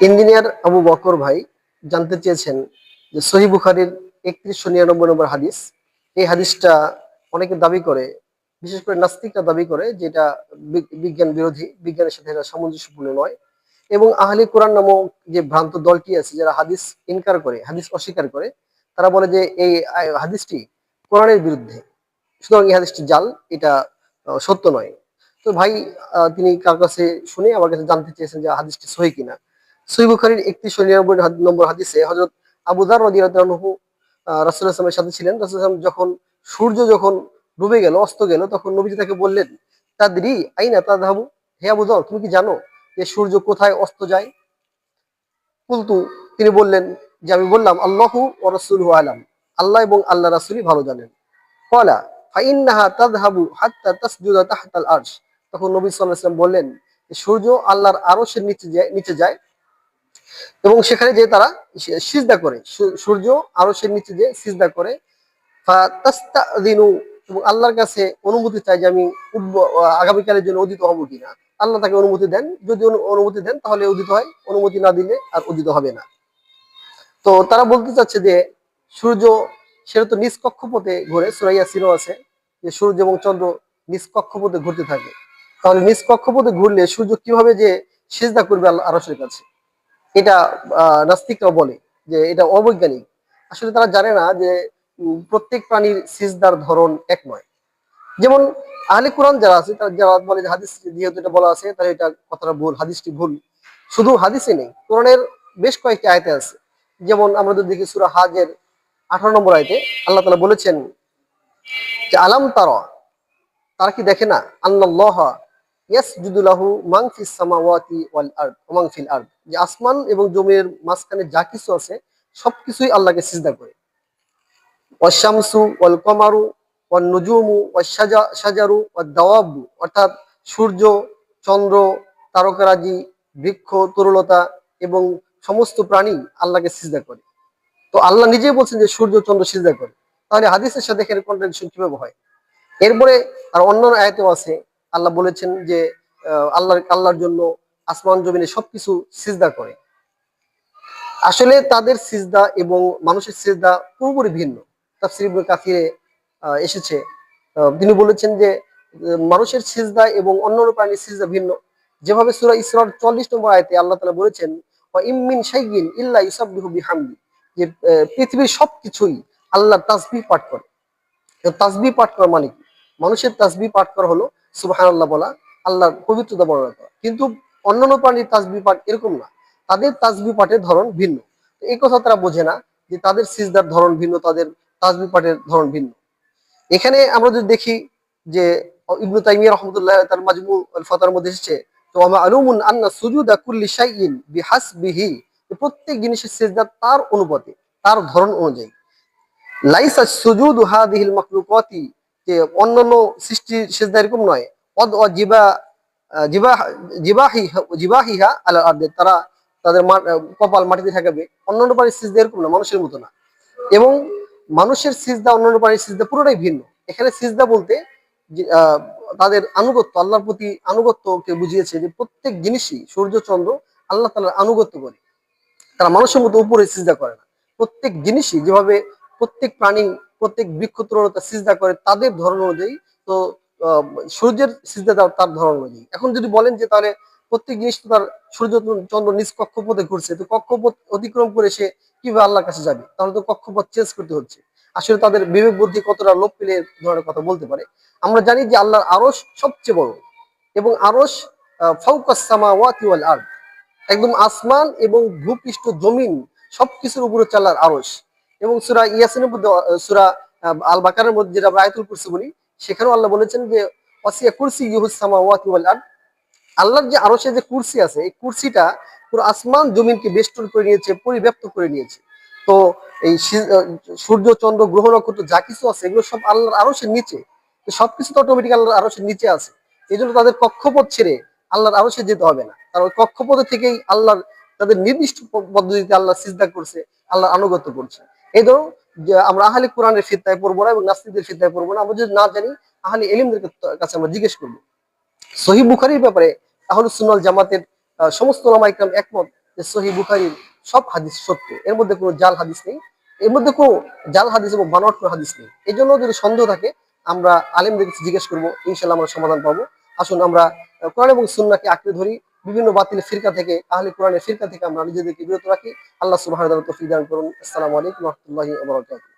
Engineer Abu Bakr ভাই জানতে চেয়েছেন যে সহিহ বুখারীর ৩১৯৯ নম্বর হাদিস, এই হাদিসটা অনেকে দাবি করে, বিশেষ করে নাস্তিকরা দাবি করে যে এটা বিজ্ঞান বিরোধী, বিজ্ঞানের সাথে এটা সামঞ্জস্যপূর্ণ নয়। এবং আহলে কোরআন নামক যে ভ্রান্ত দলটি আছে যারা হাদিস ইনকার করে, হাদিস অস্বীকার করে, তারা বলে যে এই হাদিসটি কোরআনের বিরুদ্ধে, সুতরাং এই হাদিসটি জাল, এটা সত্য নয়। তো ভাই তিনি কার কাছে শুনে আমার কাছে জানতে চেয়েছেন যে হাদিসটি সহিহ কিনা। সহিহ বুখারীর ৩১৯৯ নম্বর হাদিসে হযরত আবু যার রাদিয়াল্লাহু আনহু রাসূলুল্লাহ সাল্লাল্লাহু আলাইহি ওয়াসাল্লামের সাথে ছিলেন। রাসূলুল্লাহ সাল্লাল্লাহু আলাইহি ওয়াসাল্লাম যখন সূর্য যখন ডুবে গেল, অস্ত গেল, তখন নবীজি তাকে বললেন, তাদরি আইনা তাযহাবু, হে আবু যার, তুমি কি জানো যে সূর্য কোথায় অস্ত যায়? কুলতু, তিনি বললেন যে আমি বললাম, আল্লাহু ওয়া রাসূলুহু আলাম, আল্লাহ এবং আল্লাহ রাসূলই ভালো জানেন। ক্বালা ফাইন্নাহা তাযহাবু হাত্তা তাসজুদা তাহতাল আরশ, তখন নবী সাল্লাল্লাহু আলাইহি ওয়াসাল্লাম বললেন যে সূর্য আল্লাহর আরশের নিচে যায় এবং সেখানে যে তারা সিজদা করে, সূর্য আরশের নিচে যে সিজদা করে। ফাতাস্তাযিনু, এবং আল্লাহর কাছে অনুমতি চায় যে আমি আগামীকালের জন্য উদিত হব কিনা। আল্লাহ তাকে অনুমতি দেন, যদি অনুমতি দেন তাহলে উদিত হয়, অনুমতি না দিলে আর উদিত হবে না। তো তারা বলতে চাচ্ছে যে সূর্য, সেটা তো নিজ কক্ষপথে ঘোরে, সূরা ইয়াসিনও আছে যে সূর্য এবং চন্দ্র নিজ কক্ষপথে ঘুরতে থাকে। তাহলে নিজ কক্ষপথে ঘুরলে সূর্য কিভাবে যে সিজদা করবে আল্লাহ আরশের কাছে? এটা নাস্তিকরা বলে যে এটা অবৈজ্ঞানিক। আসলে তারা জানে না যে প্রত্যেক প্রাণীর সিজদার ধরন এক নয়। যেমন আহলে কোরআন যারা আছে, তারা যারা বলে যে হাদিস যেহেতু এটা বলা আছে তাহলে এটা কথাটা ভুল, হাদিসটি ভুল। শুধু হাদিসে নেই, কোরআনের বেশ কয়েকটি আয়াতে আছে। যেমন আমরা যদি দেখি সূরা হাজের 18 নম্বর আয়াতে আল্লাহ তাআলা বলেছেন যে আলাম তারা, তারা কি দেখে না, আল্লাল্লাহা ইয়াসজুদু লাহু মান ফিস সামাওয়াতি ওয়াল আরদ ওয়া মান ফিল আরদ, যে আসমান এবং জমির মাঝখানে যা কিছু আছে সবকিছুই আল্লাহকে সিজদা করে। ওয়াশ-শামসু ওয়াল কমারু ওয়ান নুজুমু ওয়াশ-শাজারু ওয়াদ-দাওয়াবু, অর্থাৎ সূর্য, চন্দ্র, তারকারাজি, বৃক্ষ, তরুলতা এবং সমস্ত প্রাণী আল্লাহকে সিজদা করে। তো আল্লাহ নিজেই বলছেন যে সূর্য, চন্দ্র সিজদা করে। তাহলে হাদিসের সাথে এর কন্ট্রাডিকশন কিভাবে হয়? এরপরে আর অন্যান্য আয়াতেও আছে, আল্লাহ বলেছেন যে আল্লাহর জন্য আসমান জমিনে সবকিছু সিজদা করে। আসলে তাদের সিজদা এবং মানুষের সিজদা পুরোপুরি ভিন্ন। তাফসীর ইবনে কাসিরে এসেছে, তিনি বলেছেন যে মানুষের সিজদা এবং অন্যান্য প্রাণীর সিজদা ভিন্ন। যেভাবে সূরা ইসরার ৪০ নম্বর আয়াতে আল্লাহ তাআলা বলেছেন, ওয়া ইম মিন শাইইন ইল্লা ইউসাব্বিহু বিহামদি, যে পৃথিবীর সবকিছুই আল্লাহর তাসবিহ পাঠ করে। তাসবিহ পাঠ করা মানে কি? মানুষের তাসবিহ পাঠ করা হলো সুবহানাল্লাহ বলা, আল্লাহর পবিত্রতা বর্ণনা করা। কিন্তু অন্যান্য প্রাণীর তাসবিহ পাঠ এরকম না, তাদের তাসবিহ পাঠের ধরন ভিন্ন। তো এই কথা তারা বোঝে না যে তাদের সিজদার ধরন ভিন্ন, তাদের তাসবিহ পাঠের ধরন ভিন্ন। এখানে আমরা যদি দেখি যে ইবনু তাইমিয়া রাহমাতুল্লাহ তার মাজমুউল ফাতাওয়ার মধ্যে এসেছে, তো মা'লুমুন আন্না সুজুদা কুল্লি শাইইন বিহাসবিহি, প্রত্যেক জিনিসের সিজদা তার অনুপাতে, তার ধরন অনুযায়ী। লাইসা সুজুদু হাযিহিল মাখলুকাতি, যে অন্যান্য সৃষ্টির সিজদা এরকম নয়। অদ জিবা জিবাহ জিবাহি জিবাহিহা আলা আরদি, তারা তাদের কপাল মাটিতে ঠেকাবে। অন্যান্য প্রাণীর সিজদা এরকম না, মানুষের মতো না। এবং মানুষের সিজদা অন্যান্য প্রাণীর সিজদা পুরোটাই ভিন্ন। এখানে সিজদা বলতে তাদের আনুগত্য, আল্লাহর প্রতি আনুগত্যকে বুঝিয়েছে, যে প্রত্যেক জিনিসই সূর্য, চন্দ্র আল্লাহ তাআলার আনুগত্য করে। তারা মানুষের মতো উপরে সিজদা করে না। প্রত্যেক জিনিসই যেভাবে প্রত্যেক প্রাণী, প্রত্যেক বৃক্ষ তরুলতা সিজদা করে তাদের ধরন অনুযায়ী, তো আহ, সূর্যের সিজদা তার ধরন অনুযায়ী। এখন যদি বলেন যে তাহলে প্রত্যেক জিনিস তো তার, সূর্য চন্দ্র নিজ কক্ষপথে ঘুরছে, তো কক্ষপথ অতিক্রম করে সে কিভাবে আল্লাহর কাছে যাবে? তাহলে তো কক্ষপথ চেঞ্জ করতে হচ্ছে। আসলে তাদের বিবেক বুদ্ধি কতটা লোপ পেলে এ ধরনের কথা বলতে পারে। আমরা জানি যে আল্লাহর আরশ সবচেয়ে বড়, এবং আরশ ফাওকাস সামাওয়াতি ওয়াল আরদ, একদম আসমান এবং ভূপৃষ্ঠ জমিন সবকিছুর উপরে চালার আরশ। এবং সূরা ইয়াসিনের মধ্যে, সূরা আল বাকারার মধ্যে যেটা আমরা আয়াতুল কুরসি বলি, সেখানেও আল্লাহ বলেছেন যে ওয়াসিয়া কুরসিয়্যুহুস সামাওয়াতি ওয়াল আরদ, আল্লাহর যে আরশে যে কুরসি আছে, এই কুরসিটা পুরো আসমান জমিনকে বেষ্টন করে নিয়েছে, পরিব্যাপ্ত করে নিয়েছে। তো এই সূর্য, চন্দ্র, গ্রহ, নক্ষত্র যা কিছু আছে এগুলো সব আল্লাহর আরশের নিচে। তো সবকিছু তো অটোমেটিক আল্লাহর আরশের নিচে আছে। এই জন্য তাদের কক্ষপথ ছেড়ে আল্লাহর আরশে যেতে হবে না, তারা ওই কক্ষপথে থেকেই আল্লাহর, তাদের নির্দিষ্ট পদ্ধতিতে আল্লাহ সিজদা করছে, আল্লাহর আনুগত্য করছে। এই ধরো যে আমরা আহলে কোরআনের ফিতনায় পড়বো না এবং নাস্তিকদের ফিতনায় পড়বো না। আমরা যদি না জানি, আহলে ইলমদের কাছে আমরা জিজ্ঞেস করবো। সহিহ বুখারীর ব্যাপারে আহলুস সুন্নাহ ওয়াল জামাতের সমস্ত উলামা ইকরাম একমত যে সহিহ বুখারীর সব হাদিস সত্য, এর মধ্যে কোনো জাল হাদিস নেই, এর মধ্যে কোনো জাল হাদিস এবং বানোয়াট কোনো হাদিস নেই। এই জন্য যদি সন্দেহ থাকে আমরা আলেমদের কাছে জিজ্ঞেস করবো, ইনশাল্লাহ আমরা সমাধান পাবো। আসুন আমরা কোরআন এবং সুন্নাহকে আঁকড়ে ধরি, বিভিন্ন বাতিল ফিরকা থেকে, আহলে কোরআনের ফিরকা থেকে আমরা নিজেদেরকে বিরত রাখি। আল্লাহ সুবহানাহু ওয়া তাআলা তৌফিক দান করুন। আসসালামু আলাইকুম ওয়া রাহমাতুল্লাহি ওয়া বারাকাতুহু।